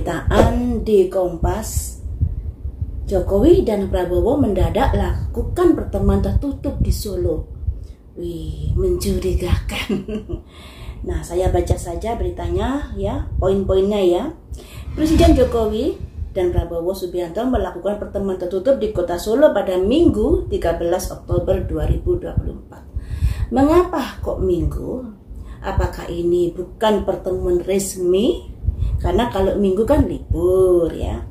pemberitaan di Kompas, Jokowi dan Prabowo mendadak lakukan pertemuan tertutup di Solo. Wih, mencurigakan. Nah, saya baca saja beritanya ya, poin-poinnya ya. Presiden Jokowi dan Prabowo Subianto melakukan pertemuan tertutup di Kota Solo pada Minggu 13 Oktober 2024. Mengapa kok Minggu? Apakah ini bukan pertemuan resmi? Karena kalau Minggu kan libur ya.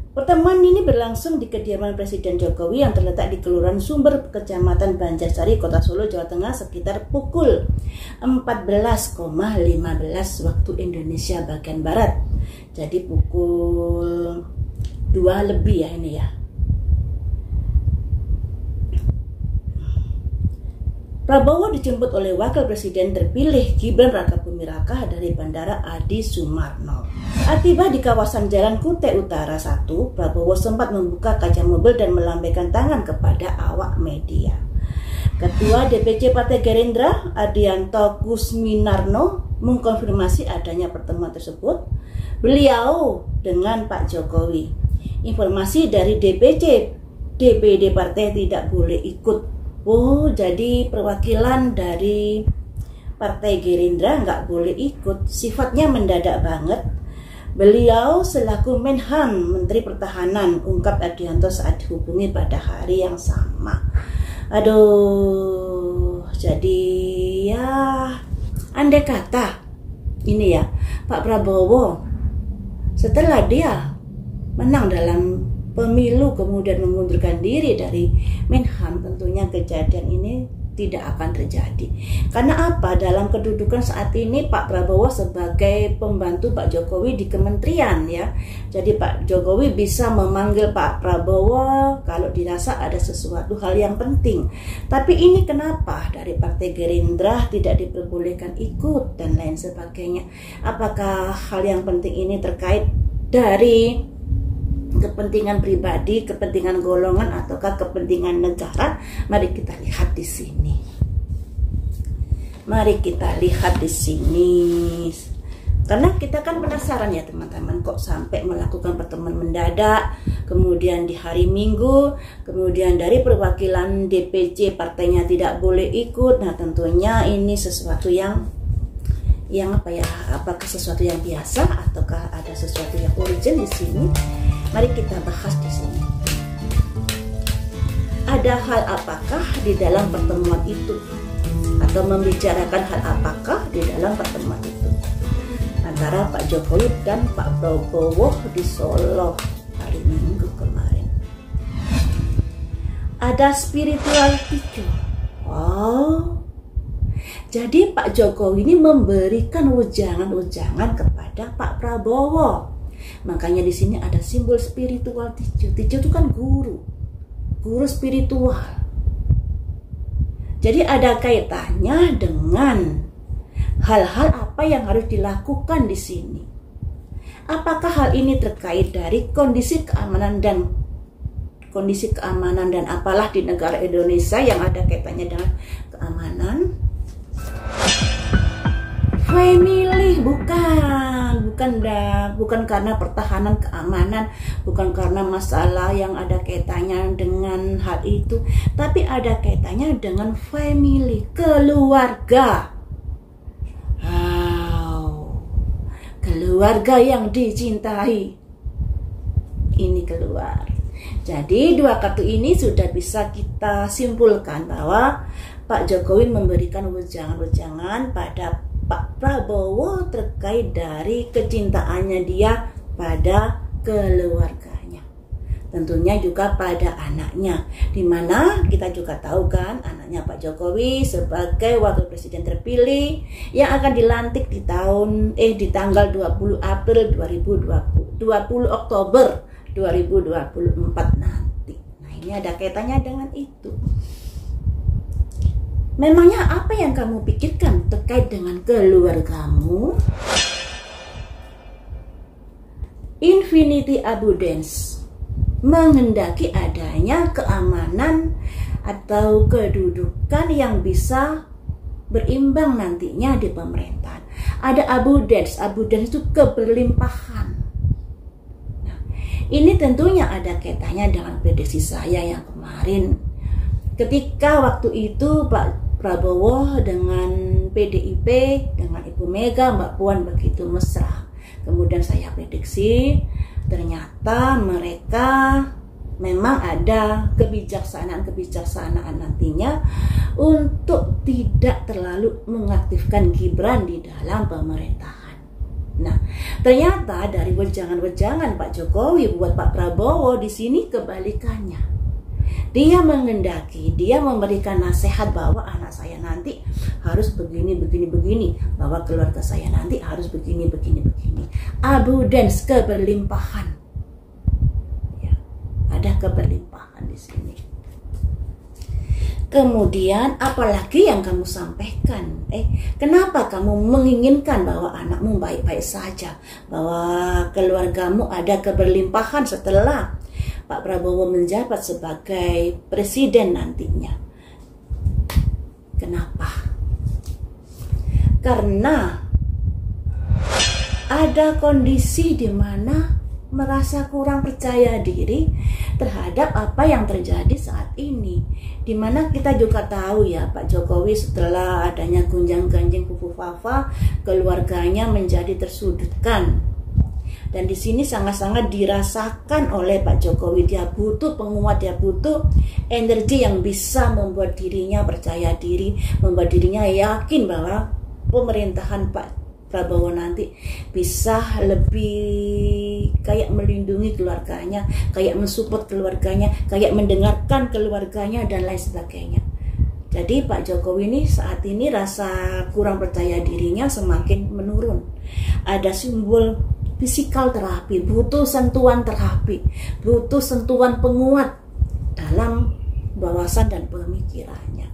Pertemuan ini berlangsung di kediaman Presiden Jokowi yang terletak di Kelurahan Sumber, Kecamatan Banjarsari, Kota Solo, Jawa Tengah sekitar pukul 14.15 waktu Indonesia bagian Barat. Jadi pukul 2 lebih ya ini ya. Prabowo dijemput oleh Wakil Presiden terpilih Gibran Rakabuming Raka dari Bandara Adi Sumarno. Tiba di kawasan Jalan Kute Utara 1, Prabowo sempat membuka kaca mobil dan melambaikan tangan kepada awak media. Ketua DPC Partai Gerindra, Adianto Kusminarno, mengkonfirmasi adanya pertemuan tersebut. Beliau dengan Pak Jokowi. Informasi dari DPD Partai tidak boleh ikut. Oh, jadi perwakilan dari Partai Gerindra nggak boleh ikut. Sifatnya mendadak banget. Beliau selaku Menhan, Menteri Pertahanan, ungkap Adianto saat dihubungi pada hari yang sama. Aduh, jadi ya andai kata ini ya Pak Prabowo setelah dia menang dalam pemilu kemudian mengundurkan diri dari Menhan, tentunya kejadian ini tidak akan terjadi. Karena apa? Dalam kedudukan saat ini Pak Prabowo sebagai pembantu Pak Jokowi di kementerian ya. Jadi Pak Jokowi bisa memanggil Pak Prabowo kalau dirasa ada sesuatu hal yang penting. Tapi ini kenapa dari Partai Gerindra tidak diperbolehkan ikut dan lain sebagainya? Apakah hal yang penting ini terkait dari kepentingan pribadi, kepentingan golongan, ataukah kepentingan negara? Mari kita lihat di sini. Mari kita lihat di sini. Karena kita kan penasaran ya teman-teman, kok sampai melakukan pertemuan mendadak, kemudian di hari Minggu, kemudian dari perwakilan DPC partainya tidak boleh ikut. Nah, tentunya ini sesuatu yang apa ya? Apakah sesuatu yang biasa ataukah ada sesuatu yang urgent di sini? Mari kita bahas di sini. Ada hal apakah di dalam pertemuan itu? Atau membicarakan hal apakah di dalam pertemuan itu? Antara Pak Jokowi dan Pak Prabowo di Solo hari Minggu kemarin. Ada spiritual teacher. Oh, jadi Pak Jokowi ini memberikan wejangan-wejangan kepada Pak Prabowo. Makanya di sini ada simbol spiritual teacher. Teacher itu kan guru spiritual. Jadi ada kaitannya dengan hal-hal apa yang harus dilakukan di sini. Apakah hal ini terkait dari kondisi keamanan dan apalah di negara Indonesia yang ada kaitannya dengan keamanan? Family bukan karena pertahanan keamanan, bukan karena masalah yang ada kaitannya dengan hal itu, tapi ada kaitannya dengan family, keluarga. Wow, keluarga yang dicintai ini keluar. Jadi dua kartu ini sudah bisa kita simpulkan bahwa Pak Jokowi memberikan wejangan-wejangan pada Pak Prabowo terkait dari kecintaannya dia pada keluarganya. Tentunya juga pada anaknya. Dimana kita juga tahu kan anaknya Pak Jokowi sebagai wakil presiden terpilih yang akan dilantik di tanggal 20 April 2020, 20 Oktober 2024 nanti. Nah, ini ada kaitannya dengan itu. Memangnya apa yang kamu pikirkan terkait dengan keluargamu? Infinity Abundance menghendaki adanya keamanan atau kedudukan yang bisa berimbang nantinya di pemerintahan. Ada abundance itu keberlimpahan. Ini tentunya ada kaitannya dengan prediksi saya yang kemarin. Ketika waktu itu Pak Prabowo dengan PDIP, dengan Ibu Mega, Mbak Puan begitu mesra. Kemudian saya prediksi, ternyata mereka memang ada kebijaksanaan nantinya untuk tidak terlalu mengaktifkan Gibran di dalam pemerintahan. Nah, ternyata dari wejangan-wejangan Pak Jokowi buat Pak Prabowo di sini kebalikannya. Dia mengendaki, dia memberikan nasihat bahwa anak saya nanti harus begini, bahwa keluarga saya nanti harus begini. Abundance, keberlimpahan. Ya, ada keberlimpahan di sini. Kemudian apalagi yang kamu sampaikan? Kenapa kamu menginginkan bahwa anakmu baik-baik saja, bahwa keluargamu ada keberlimpahan setelah Pak Prabowo menjabat sebagai presiden nantinya? Kenapa? Karena ada kondisi di mana merasa kurang percaya diri terhadap apa yang terjadi saat ini, di mana kita juga tahu ya, Pak Jokowi setelah adanya gunjang-ganjing fufu fafa, keluarganya menjadi tersudutkan. Dan di sini sangat-sangat dirasakan oleh Pak Jokowi. Dia butuh penguat, dia butuh energi yang bisa membuat dirinya percaya diri, membuat dirinya yakin bahwa pemerintahan Pak Prabowo nanti bisa lebih kayak melindungi keluarganya, kayak mensupport keluarganya, kayak mendengarkan keluarganya dan lain sebagainya. Jadi Pak Jokowi ini saat ini rasa kurang percaya dirinya semakin menurun. Ada simbol physical terapi, butuh sentuhan terapi, butuh sentuhan penguat dalam wawasan dan pemikirannya.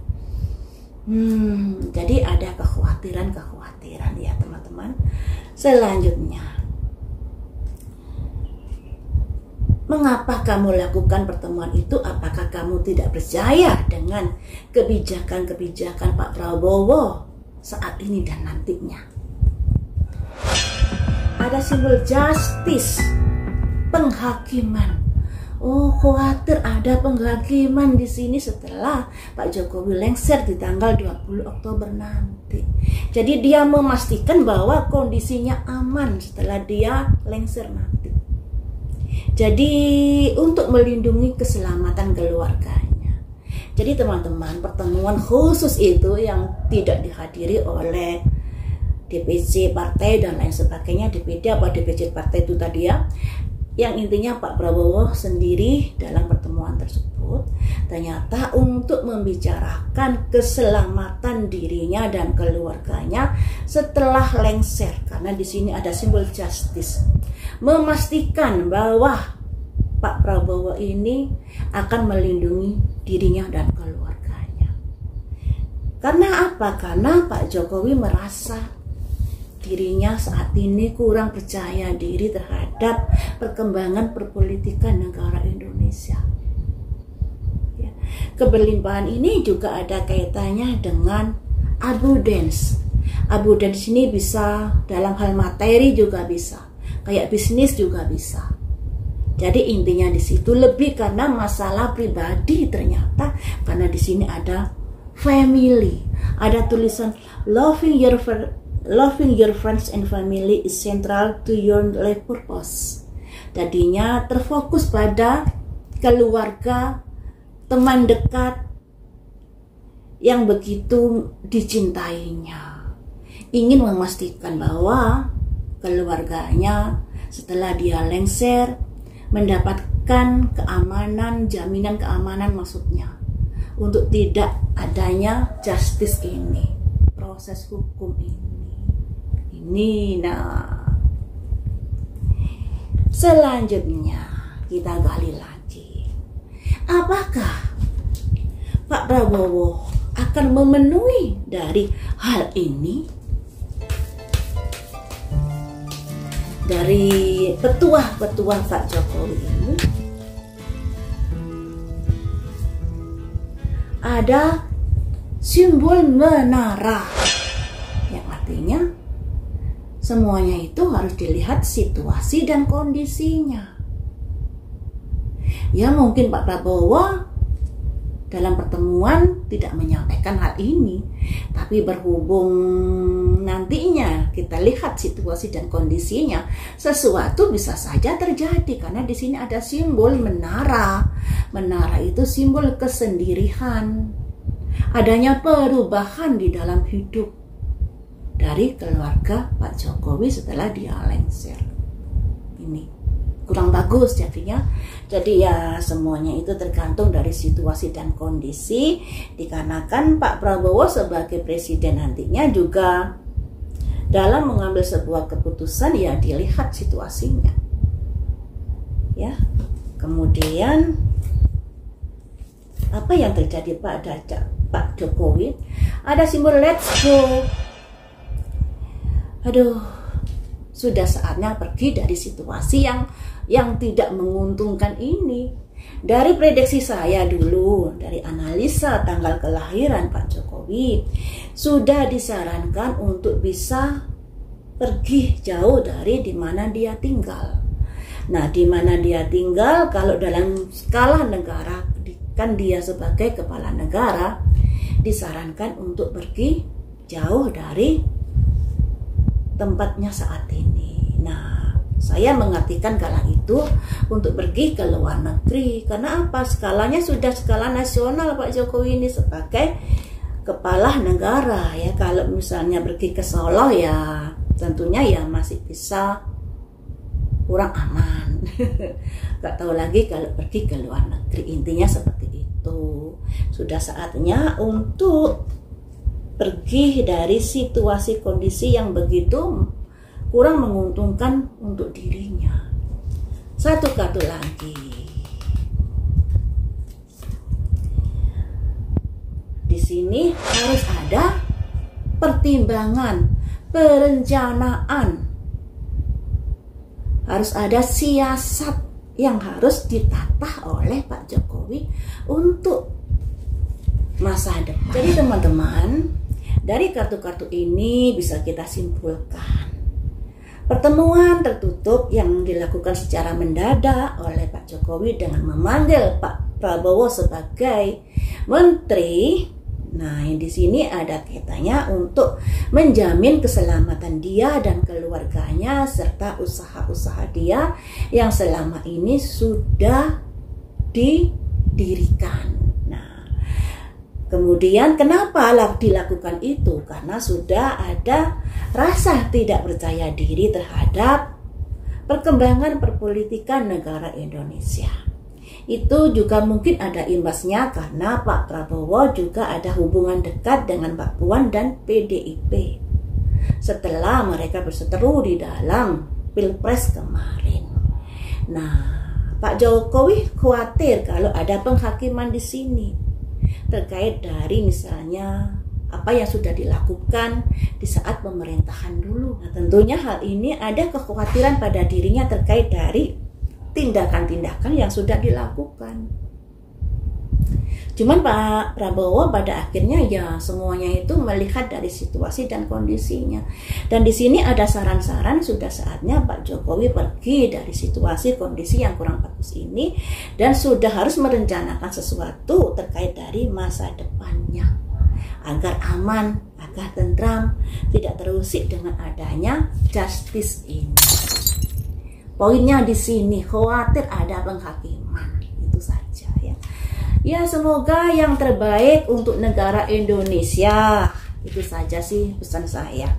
Jadi ada kekhawatiran ya teman-teman. Selanjutnya, mengapa kamu lakukan pertemuan itu? Apakah kamu tidak percaya dengan kebijakan-kebijakan Pak Prabowo saat ini dan nantinya? Ada simbol justice, penghakiman. Oh, khawatir ada penghakiman di sini setelah Pak Jokowi lengser di tanggal 20 Oktober nanti. Jadi dia memastikan bahwa kondisinya aman setelah dia lengser nanti. Jadi untuk melindungi keselamatan keluarganya. Jadi teman-teman, pertemuan khusus itu yang tidak dihadiri oleh DPC partai dan lain sebagainya, DPD apa DPC partai itu tadi ya, yang intinya Pak Prabowo sendiri dalam pertemuan tersebut ternyata untuk membicarakan keselamatan dirinya dan keluarganya setelah lengser, karena di sini ada simbol justice, memastikan bahwa Pak Prabowo ini akan melindungi dirinya dan keluarganya. Karena apa? Karena Pak Jokowi merasa dirinya saat ini kurang percaya diri terhadap perkembangan perpolitikan negara Indonesia. Ya. Keberlimpahan ini juga ada kaitannya dengan abundance. Abundance ini bisa dalam hal materi juga bisa, kayak bisnis juga bisa. Jadi intinya di situ lebih karena masalah pribadi ternyata, karena di sini ada family, ada tulisan loving your friends and family is central to your life purpose. Tadinya terfokus pada keluarga, teman dekat yang begitu dicintainya. Ingin memastikan bahwa keluarganya setelah dia lengser mendapatkan keamanan, jaminan keamanan maksudnya, untuk tidak adanya justice ini, proses hukum ini. Nah, selanjutnya kita gali lagi. Apakah Pak Prabowo akan memenuhi dari hal ini? Dari petuah-petuah Pak Jokowi ini ada simbol menara, yang artinya semuanya itu harus dilihat situasi dan kondisinya. Ya mungkin Pak Prabowo dalam pertemuan tidak menyampaikan hal ini, tapi berhubung nantinya kita lihat situasi dan kondisinya, sesuatu bisa saja terjadi karena di sini ada simbol menara. Menara itu simbol kesendirian, adanya perubahan di dalam hidup dari keluarga Pak Jokowi setelah dia lengser. Ini kurang bagus jadinya. Jadi ya semuanya itu tergantung dari situasi dan kondisi, dikarenakan Pak Prabowo sebagai presiden nantinya juga dalam mengambil sebuah keputusan ya dilihat situasinya. Ya. Kemudian apa yang terjadi pada Pak Jokowi? Ada simbol let's go. Aduh, sudah saatnya pergi dari situasi yang tidak menguntungkan ini. Dari prediksi saya dulu, dari analisa tanggal kelahiran Pak Jokowi, sudah disarankan untuk bisa pergi jauh dari di mana dia tinggal. Nah, di mana dia tinggal, kalau dalam skala negara, kan dia sebagai kepala negara, disarankan untuk pergi jauh dari tempatnya saat ini. Nah, saya mengartikan kala itu untuk pergi ke luar negeri. Karena apa? Skalanya sudah skala nasional Pak Jokowi ini sebagai kepala negara ya. Kalau misalnya pergi ke Solo ya tentunya ya masih bisa kurang aman. Gak tahu lagi kalau pergi ke luar negeri. Intinya seperti itu. Sudah saatnya untuk pergi dari situasi kondisi yang begitu kurang menguntungkan untuk dirinya. Satu kartu lagi. Di sini harus ada pertimbangan, perencanaan. Harus ada siasat yang harus ditata oleh Pak Jokowi untuk masa depan. Jadi teman-teman, dari kartu-kartu ini bisa kita simpulkan pertemuan tertutup yang dilakukan secara mendadak oleh Pak Jokowi dengan memanggil Pak Prabowo sebagai menteri. Nah, di sini ada kaitannya untuk menjamin keselamatan dia dan keluarganya serta usaha-usaha dia yang selama ini sudah didirikan. Kemudian kenapa dilakukan itu? Karena sudah ada rasa tidak percaya diri terhadap perkembangan perpolitikan negara Indonesia. Itu juga mungkin ada imbasnya karena Pak Prabowo juga ada hubungan dekat dengan Mbak Puan dan PDIP. Setelah mereka berseteru di dalam Pilpres kemarin. Nah, Pak Jokowi khawatir kalau ada penghakiman di sini. Terkait dari misalnya apa yang sudah dilakukan di saat pemerintahan dulu. Nah, tentunya hal ini ada kekhawatiran pada dirinya terkait dari tindakan-tindakan yang sudah dilakukan. Cuman Pak Prabowo pada akhirnya ya semuanya itu melihat dari situasi dan kondisinya. Dan di sini ada saran-saran sudah saatnya Pak Jokowi pergi dari situasi kondisi yang kurang bagus ini dan sudah harus merencanakan sesuatu terkait dari masa depannya agar aman, agar tentram, tidak terusik dengan adanya justice ini. Poinnya di sini khawatir ada penghakiman, itu saja ya. Ya, semoga yang terbaik untuk negara Indonesia. Itu saja sih pesan saya.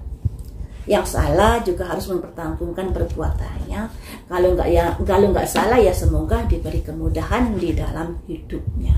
Yang salah juga harus mempertanggungjawabkan perbuatannya. Kalau nggak salah ya semoga diberi kemudahan di dalam hidupnya.